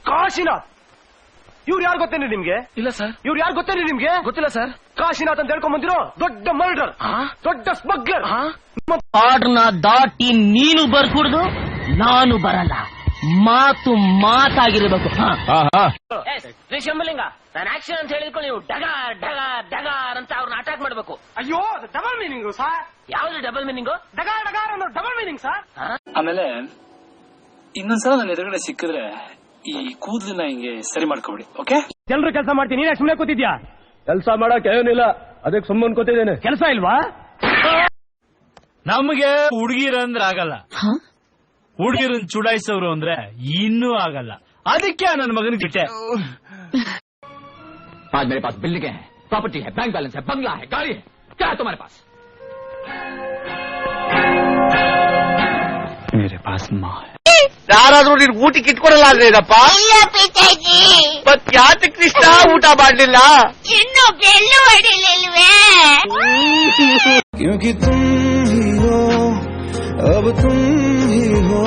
ಕಾಶಿನಾಥ್ ಇವ್ರು ಯಾರು ಗೊತ್ತೇನೆ ನಿಮ್ಗೆ? ಇಲ್ಲ ಸರ್. ಇವ್ರು ಯಾರು ಗೊತ್ತೇನೆ ನಿಮ್ಗೆ? ಗೊತ್ತಿಲ್ಲ ಸರ್. ಕಾಶಿನಾಥ್ ಅಂತ ಹೇಳ್ಕೊಂಡ್ ಬಂದಿರೋ ದೊಡ್ಡ ಮರ್ಡರ್, ದೊಡ್ಡ ಸ್ಮಗ್ಲರ್. ಆರ್ಡರ್ನ ದಾಟಿ ನೀನು ಬರ್ಕೂಡ್ದು, ನಾನು ಬರಲ್ಲ. ಮಾತು ಮಾತಾಗಿರ್ಬೇಕು. ಶಂಭಲಿಂಗ, ನಾನು ಆಕ್ಷನ್ ಅಂತ ಹೇಳಿದ್ಕೊಂಡು ನೀವು ಡಗಾರ್ ಡಗಾರ್ ಡಗಾರ್ ಅಂತ ಅವ್ರನ್ನ ಅಟ್ಯಾಕ್ ಮಾಡ್ಬೇಕು. ಅಯ್ಯೋ, ಡಬಲ್ ಮೀನಿಂಗ್ ಸರ್. ಯಾವ್ದು ಡಬಲ್ ಮೀನಿಂಗು? ಡಗಾರ್ ಡಗಾರ್ ಅನ್ನೋ ಡಬಲ್ ಮೀನಿಂಗ್ ಸರ್. ಆಮೇಲೆ ಇನ್ನೊಂದ್ಸಲ ನನ್ನ ಎದುರುಗಡೆ ಸಿಕ್ಕಿದ್ರೆ ಈ ಕೂದಲನ್ನ ಹಿಂಗೆ ಸರಿ ಮಾಡ್ಕೊಬಿಡಿ. ಓಕೆ? ಎಲ್ರು ಕೆಲಸ ಮಾಡ್ತೀನಿ, ನೀನೇ ಸುಮ್ಮನೆ ಕೂತಿದ್ಯಾ? ಕೆಲಸ ಮಾಡಕ್ ಏನಿಲ್ಲ, ಅದಕ್ಕೆ ಸುಮ್ಮನೆ ಕೂತಿದ್ದೇನೆ. ಕೆಲಸ ಇಲ್ವಾ? ನಮ್ಗೆ ಹುಡುಗಿರಂದ್ರೆ ಆಗಲ್ಲ, ಹುಡುಗಿರನ್ ಚುಡಾಯಿಸೋರು ಅಂದ್ರೆ ಇನ್ನೂ ಆಗಲ್ಲ. ಅದಕ್ಕೆ ನನ್ನ ಮಗನಿಗೆ ಬಿಟ್ಟೆ. आज मेरे पास बिल्डिंग है, प्रॉपर्टी है, बैंक बैलेंस है, बंगला है, गाड़ी है. क्या है तुम्हारे पास? मेरे पास माँ है. ಯಾರಾದ್ರೂ ನೀನ್ ಊಟಕ್ಕೆ ಇಟ್ಕೊಡಲ್ಲ ಅಂದ್ರೆ ಏನಪ್ಪ? ಇಲ್ಲ ಪಿತಾಜಿ. ಮತ್ ಯಾತಕ್ ಕೃಷ್ಣ ಊಟ ಮಾಡ್ಲಿಲ್ಲ? ಇನ್ನು ಬೆಲ್ಲು ಹೊಡಿಲಿಲ್ವೇ? क्योंकि तुम ही हो, अब तुम ही हो.